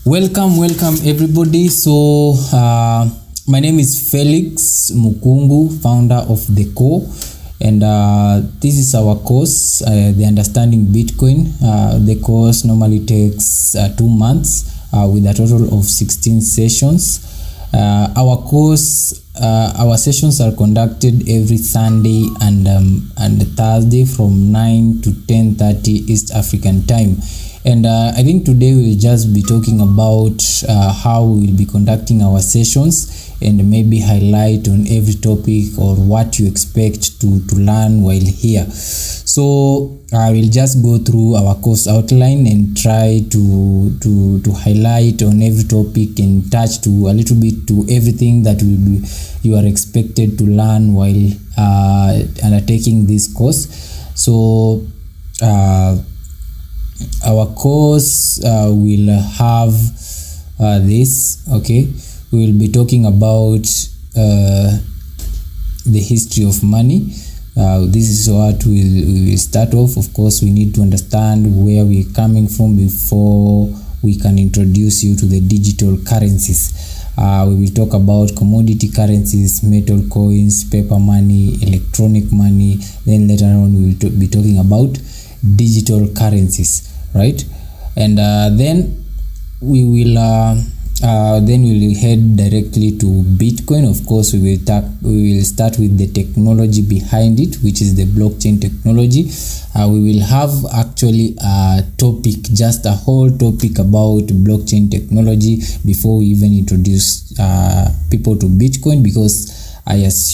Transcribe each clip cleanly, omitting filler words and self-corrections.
Welcome everybody. So my name is Felix Mukungu, founder of The Co, and this is our course, the Understanding Bitcoin. The course normally takes 2 months with a total of 16 sessions. Our sessions are conducted every Sunday and Thursday from 9 to 10:30 East African time. And I think today we'll just be talking about how we will be conducting our sessions and maybe highlight on every topic or what you expect to learn while here. So I will just go through our course outline and try to highlight on every topic and touch to a little bit to everything that you are expected to learn while undertaking this course. So our course will have this. Okay, we will be talking about the history of money. This is what we will start off. Of course, we need to understand where we're coming from before we can introduce you to the digital currencies. We will talk about commodity currencies, metal coins, paper money, electronic money. Then later on we will be talking about digital currencies, right? And then we will head directly to Bitcoin. Of course, we will start with the technology behind it, which is the blockchain technology. We will have actually a topic, just a whole topic about blockchain technology before we even introduce people to Bitcoin, because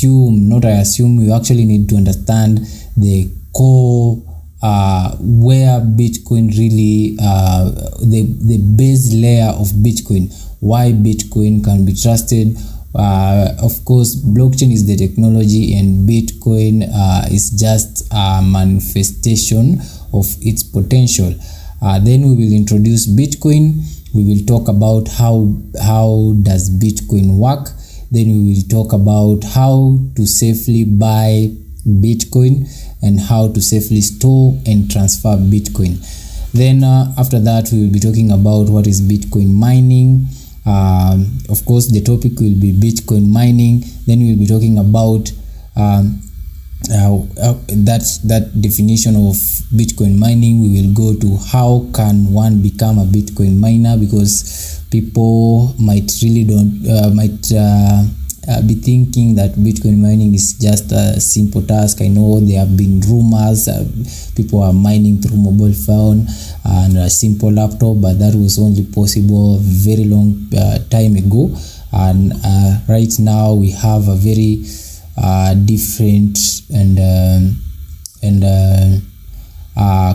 you actually need to understand the core where Bitcoin really the base layer of Bitcoin, why Bitcoin can be trusted. Of course, blockchain is the technology and Bitcoin is just a manifestation of its potential. Then we will introduce Bitcoin. We will talk about how does Bitcoin work. Then we will talk about how to safely buy Bitcoin and how to safely store and transfer Bitcoin. Then after that, we will be talking about what is Bitcoin mining. Of course, the topic will be Bitcoin mining. Then we will be talking about that definition of Bitcoin mining. We will go to how can one become a Bitcoin miner, because people might really be thinking that Bitcoin mining is just a simple task. I know there have been rumors people are mining through mobile phone and a simple laptop, but that was only possible a very long time ago. And right now we have a very different and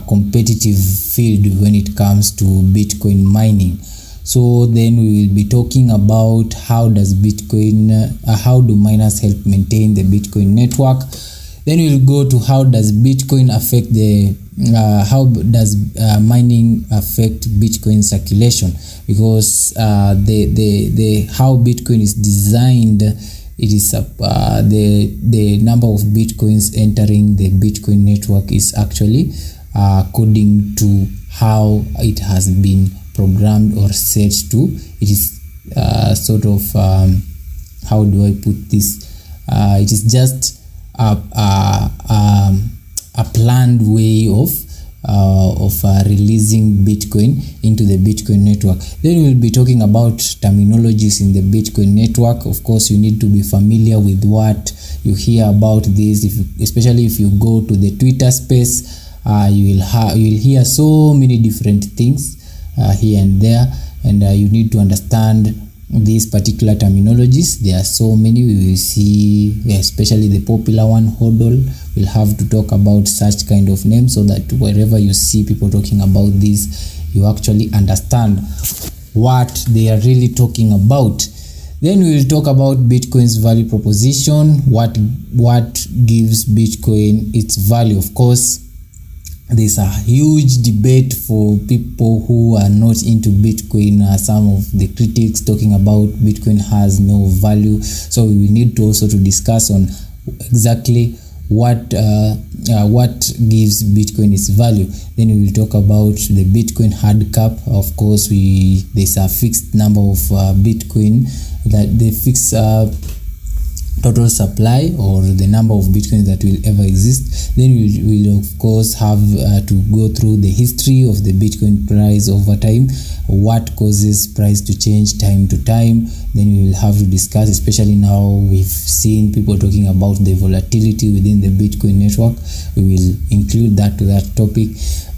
competitive field when it comes to Bitcoin mining. So then we will be talking about how do miners help maintain the Bitcoin network. Then we'll go to how does Bitcoin affect mining affect Bitcoin circulation, because the how Bitcoin is designed, it is the number of Bitcoins entering the Bitcoin network is actually according to how it has been programmed or set to. It is sort of how do I put this? It is just a planned way of releasing Bitcoin into the Bitcoin network. Then we will be talking about terminologies in the Bitcoin network. Of course, you need to be familiar with what you hear about this. Especially if you go to the Twitter space, you will hear so many different things here and there, and you need to understand these particular terminologies. There are so many. We will see, especially the popular one, HODL. We'll have to talk about such kind of names so that wherever you see people talking about this, you actually understand what they are really talking about. Then we will talk about Bitcoin's value proposition, what gives Bitcoin its value. Of course, there's a huge debate for people who are not into Bitcoin. Some of the critics talking about Bitcoin has no value. So we need to also discuss on exactly what gives Bitcoin its value. Then we will talk about the Bitcoin hard cap. Of course, there's a fixed number of Bitcoin, that the fixed total supply or the number of Bitcoins that will ever exist. Then we will of course have to go through the history of the Bitcoin price over time, what causes price to change time to time. Then we will have to discuss, especially now we've seen people talking about the volatility within the Bitcoin network. We will include that to that topic.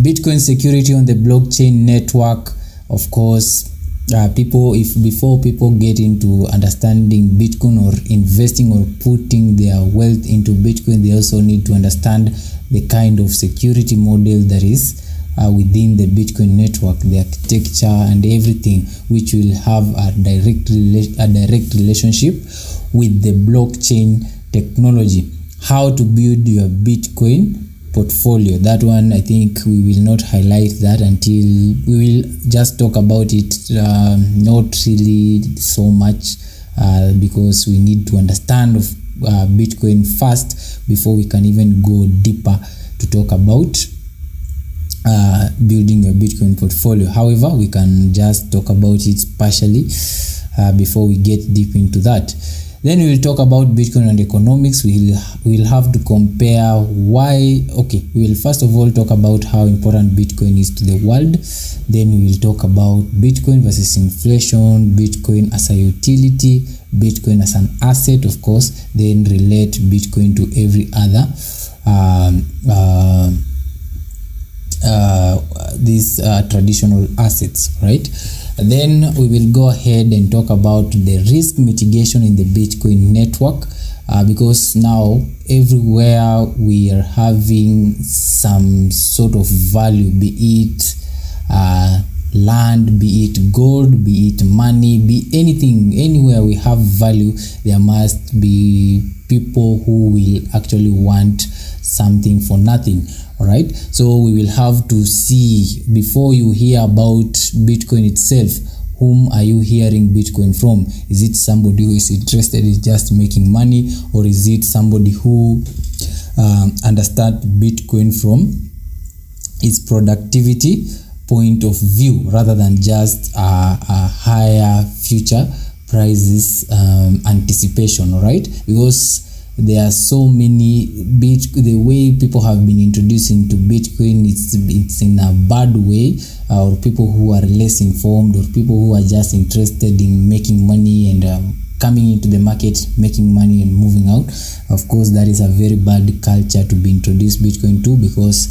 Bitcoin security on the blockchain network. Of course, before people get into understanding Bitcoin or investing or putting their wealth into Bitcoin, they also need to understand the kind of security model that is within the Bitcoin network, the architecture and everything, which will have a direct relationship with the blockchain technology. How to build your Bitcoin portfolio. That one, I think we will not highlight that until we will just talk about it, not really so much, because we need to understand Bitcoin first before we can even go deeper to talk about building a Bitcoin portfolio. However, we can just talk about it partially before we get deep into that. Then we will talk about Bitcoin and economics. We will have to compare why. Okay, we will first of all talk about how important Bitcoin is to the world. Then we will talk about Bitcoin versus inflation, Bitcoin as a utility, Bitcoin as an asset, of course. Then relate Bitcoin to every other these traditional assets, right? Then we will go ahead and talk about the risk mitigation in the Bitcoin network, because now everywhere we are having some sort of value, be it land, be it gold, be it money, be anything. Anywhere we have value, there must be people who will actually want something for nothing. All right, so we will have to see, before you hear about Bitcoin itself, whom are you hearing Bitcoin from? Is it somebody who is interested in just making money, or is it somebody who understands Bitcoin from its productivity point of view rather than just a higher future prices anticipation? All right, because there are so many the way people have been introducing to Bitcoin, it's in a bad way, or people who are less informed, or people who are just interested in making money and coming into the market, making money and moving out. Of course, that is a very bad culture to be introduced Bitcoin to, because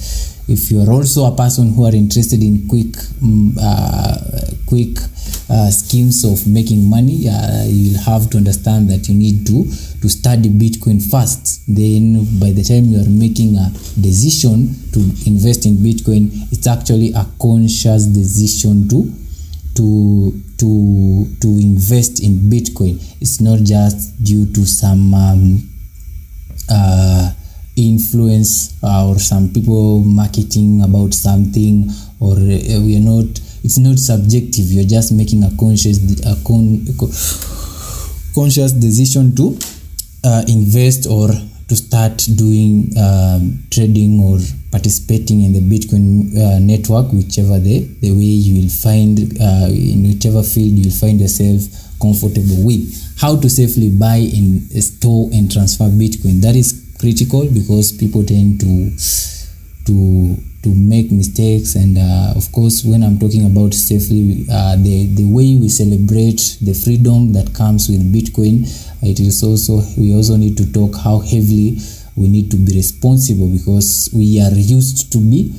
if you are also a person who are interested in quick schemes of making money, you'll have to understand that you need to study Bitcoin first. Then by the time you are making a decision to invest in Bitcoin, it's actually a conscious decision to invest in Bitcoin. It's not just due to some influence or some people marketing about something, or it's not subjective. You're just making a conscious decision to invest or to start doing trading or participating in the Bitcoin network, whichever the way you will find, in whichever field you will find yourself comfortable with. How to safely buy and store and transfer Bitcoin, that is critical, because people tend to make mistakes. And of course, when I'm talking about safely, the way we celebrate the freedom that comes with Bitcoin, we also need to talk how heavily we need to be responsible, because we are used to be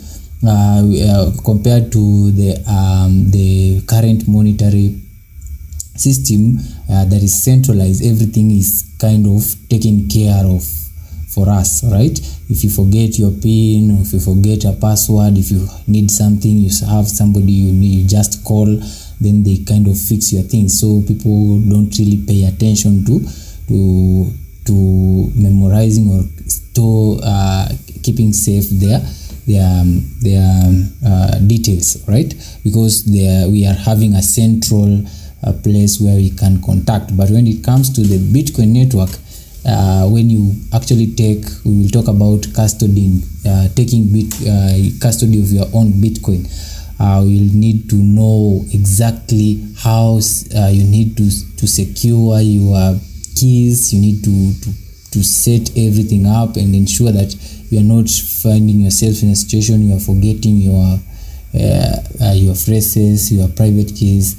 compared to the current monetary system that is centralized. Everything is kind of taken care of for us, right? If you forget your PIN, or if you forget a password, if you need something, you have somebody you just call, then they kind of fix your things. So people don't really pay attention to memorizing or keeping safe their details, right? Because we are having a central place where we can contact. But when it comes to the Bitcoin network, when you actually we will talk about taking custody of your own Bitcoin. You'll need to know exactly how you need to secure your keys. You need to set everything up and ensure that you are not finding yourself in a situation you are forgetting your phrases, your private keys.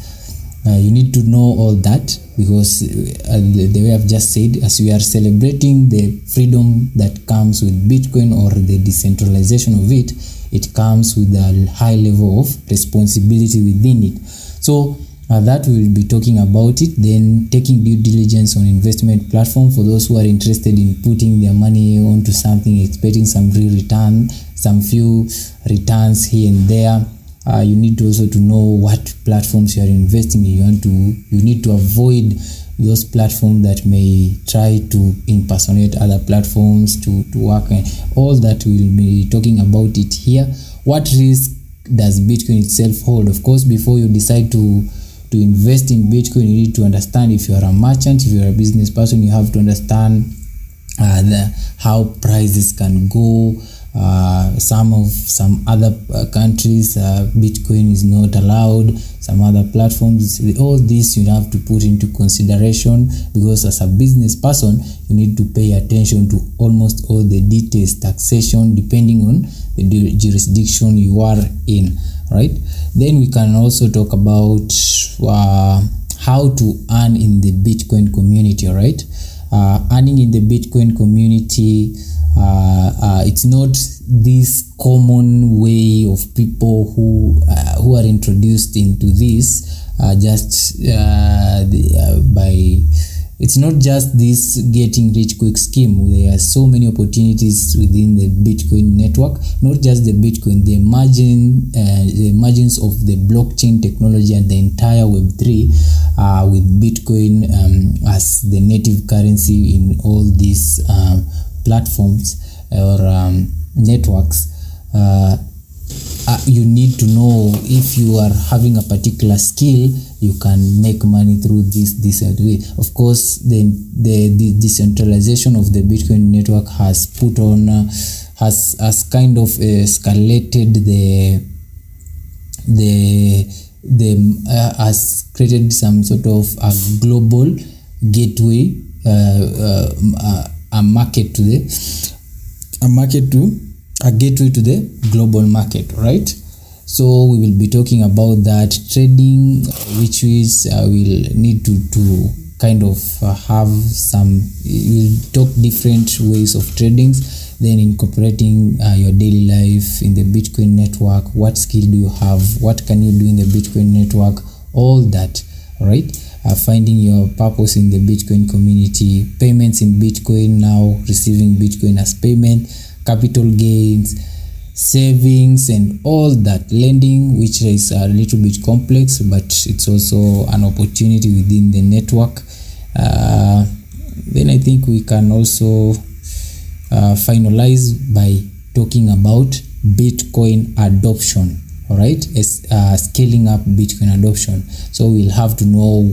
You need to know all that, because the way I've just said, as we are celebrating the freedom that comes with Bitcoin or the decentralization of it, it comes with a high level of responsibility within it. So that we will be talking about it. Then taking due diligence on investment platform for those who are interested in putting their money onto something, expecting some real return, some few returns here and there. You need to also to know what platforms you are investing in. You need to avoid those platforms that may try to impersonate other platforms to work. All that we'll be talking about it here. What risk does Bitcoin itself hold? Of course, before you decide to invest in Bitcoin, you need to understand, if you are a merchant, if you are a business person, you have to understand how prices can go. Some other countries, Bitcoin is not allowed. Some other platforms, all this you have to put into consideration, because as a business person, you need to pay attention to almost all the details, taxation, depending on the jurisdiction you are in, right? Then we can also talk about how to earn in the Bitcoin community, right? Earning in the Bitcoin community, it's not this common way of people who are introduced into this it's not just this getting rich quick scheme. There are so many opportunities within the Bitcoin network, not just the Bitcoin, the emergence of the blockchain technology and the entire Web3 with Bitcoin as the native currency in all these platforms or networks. You need to know, if you are having a particular skill, you can make money through this way. Of course, the decentralization of the Bitcoin network has kind of escalated has created some sort of a global gateway, a gateway to the global market, right? So we will be talking about that trading, which is we'll need to kind of have some. We'll talk different ways of trading, then incorporating your daily life in the Bitcoin network. What skill do you have? What can you do in the Bitcoin network? All that, right? Finding your purpose in the Bitcoin community, payments in Bitcoin now, receiving Bitcoin as payment, capital gains, savings, and all that. Lending, which is a little bit complex, but it's also an opportunity within the network. Then I think we can also finalize by talking about Bitcoin adoption. All right, scaling up Bitcoin adoption. So we'll have to know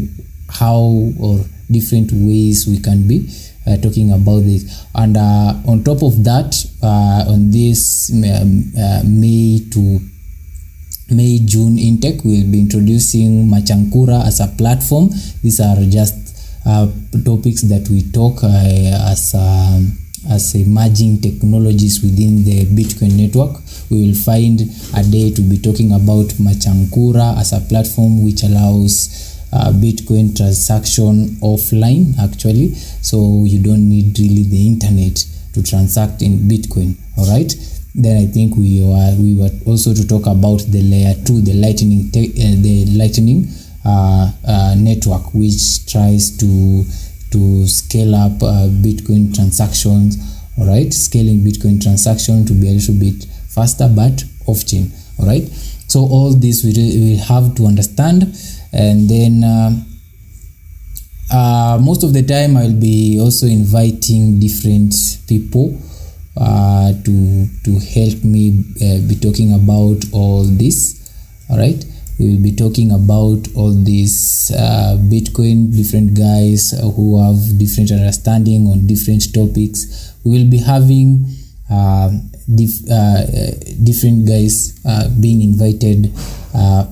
how or different ways we can be talking about this. And on top of that, on this May-June intake, we'll be introducing Machankura as a platform. These are just topics that we talk as emerging technologies within the Bitcoin network. We will find a day to be talking about Machankura as a platform which allows Bitcoin transaction offline, actually, so you don't need really the internet to transact in Bitcoin. All right, then I think we were also to talk about the layer 2, the lightning network, which tries to scale up Bitcoin transactions. All right, scaling Bitcoin transaction to be a little bit faster but off-chain. All right, so all this we have to understand. And then most of the time I'll be also inviting different people to help me be talking about all this. All right, We will be talking about all these Bitcoin, different guys who have different understanding on different topics. We will be having different guys being invited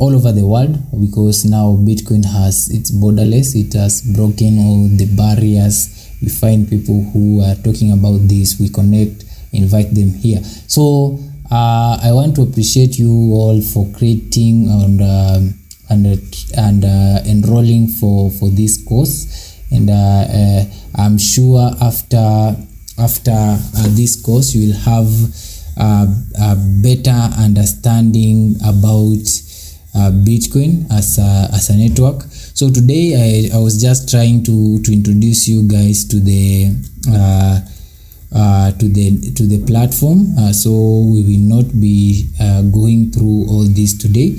all over the world, because now Bitcoin it's borderless. It has broken all the barriers. We find people who are talking about this, we connect, invite them here. So I want to appreciate you all for creating and enrolling for this course, and I'm sure after this course you will have a better understanding about Bitcoin as a network. So today I was just trying to introduce you guys to the platform, so we will not be going through all this today.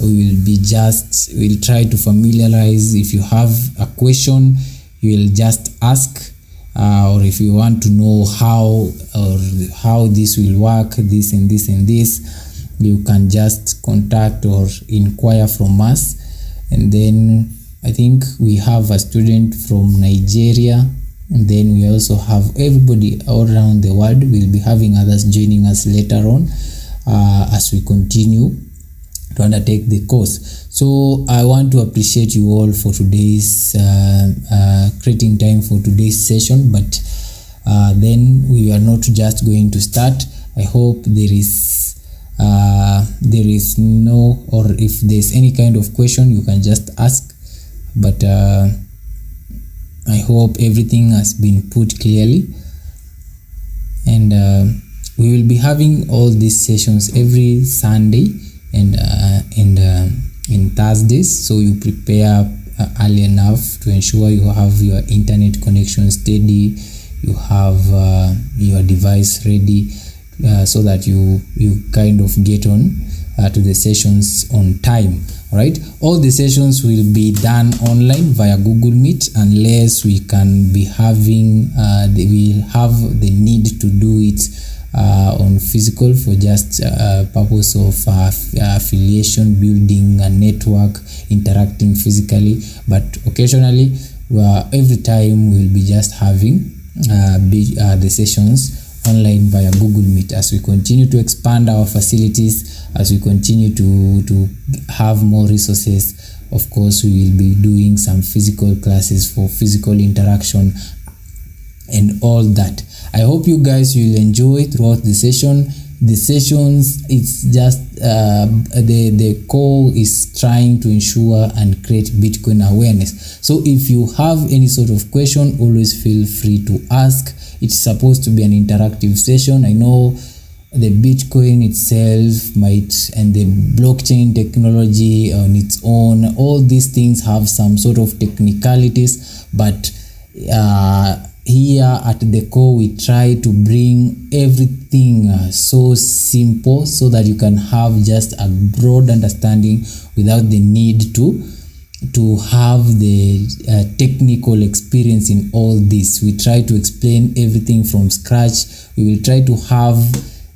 We'll try to familiarize. If you have a question, you will just ask, or if you want to know how this will work, this and this and this, you can just contact or inquire from us. And then I think we have a student from Nigeria, and then we also have everybody all around the world. We'll be having others joining us later on as we continue to undertake the course. So I want to appreciate you all for today's creating time for today's session, but then we are not just going to start. I hope there is no, or if there's any kind of question, you can just ask, but I hope everything has been put clearly. And we will be having all these sessions every Sunday and in Thursdays, so you prepare early enough to ensure you have your internet connection steady, you have your device ready, so that you kind of get on to the sessions on time. Right, all the sessions will be done online via Google Meet, unless we can be having we have the need to do it on physical for just purpose of affiliation, building a network, interacting physically. But occasionally, every time we'll be just having the sessions online via Google Meet. As we continue to expand our facilities, as we continue to have more resources, of course we will be doing some physical classes for physical interaction and all that. I hope you guys will enjoy throughout the session. The sessions, it's just the core is trying to ensure and create Bitcoin awareness. So if you have any sort of question, always feel free to ask. It's supposed to be an interactive session. I know the Bitcoin itself and the blockchain technology on its own, all these things have some sort of technicalities, but here at the core we try to bring everything so simple, so that you can have just a broad understanding without the need to have the technical experience in all this. We try to explain everything from scratch. We will try to have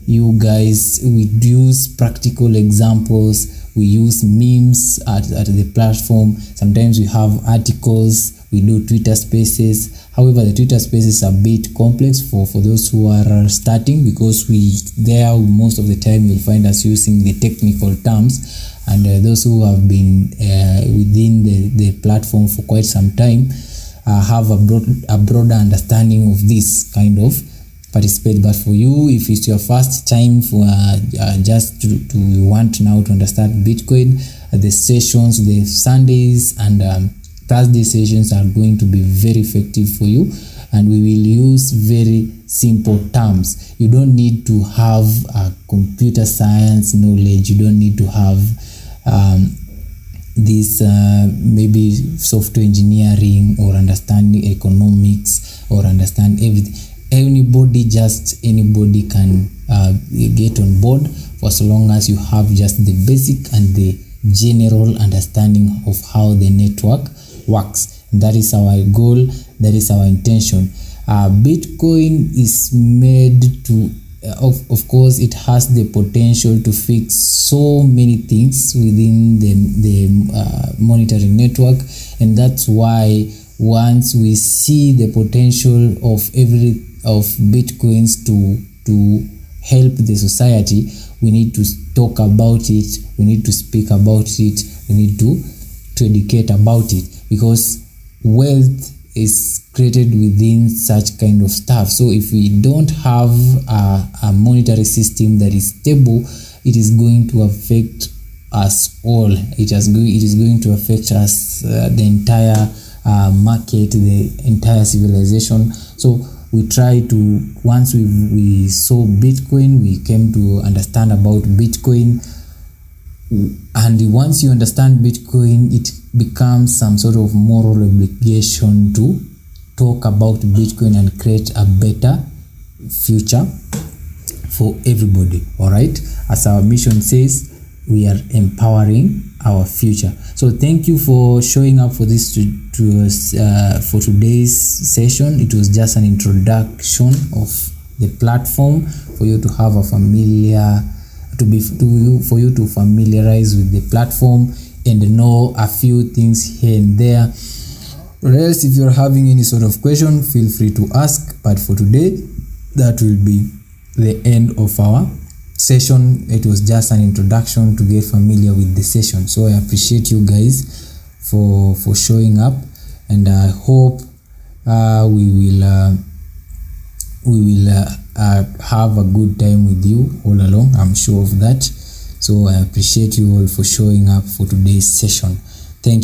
you guys, we use practical examples, we use memes at the platform. Sometimes we have articles, we do Twitter spaces. However, the Twitter spaces are a bit complex for those who are starting, because most of the time you'll find us using the technical terms, and those who have been within the platform for quite some time have a broader understanding of this kind of participate. But for you, if it's your first time for just to want now to understand Bitcoin, the sessions, the Sundays and Thursday sessions are going to be very effective for you, and we will use very simple terms. You don't need to have computer science knowledge. You don't need to have this maybe software engineering or understanding economics or understand everything. Anybody can get on board, for so long as you have just the basic and the general understanding of how the network works. That is our goal, that is our intention. Bitcoin is made to of course it has the potential to fix so many things within the monitoring network, and that's why once we see the potential of bitcoins to help the society, we need to talk about it, we need to speak about it, we need to educate about it, because wealth is created within such kind of stuff. So if we don't have a monetary system that is stable, it is going to affect us all. It is going to affect us, the entire market, the entire civilization. So we try to, once we saw Bitcoin, we came to understand about Bitcoin, and once you understand Bitcoin, it becomes some sort of moral obligation to talk about Bitcoin and create a better future for everybody. All right, as our mission says, we are empowering our future. So thank you for showing up for this for today's session. It was just an introduction of the platform for you to have a for you to familiarize with the platform and know a few things here and there. Or else, if you're having any sort of question, feel free to ask. But for today, that will be the end of our session. It was just an introduction to get familiar with the session. So I appreciate you guys for showing up, and I hope we will have a good time with you all along. I'm sure of that. So I appreciate you all for showing up for today's session. Thank you.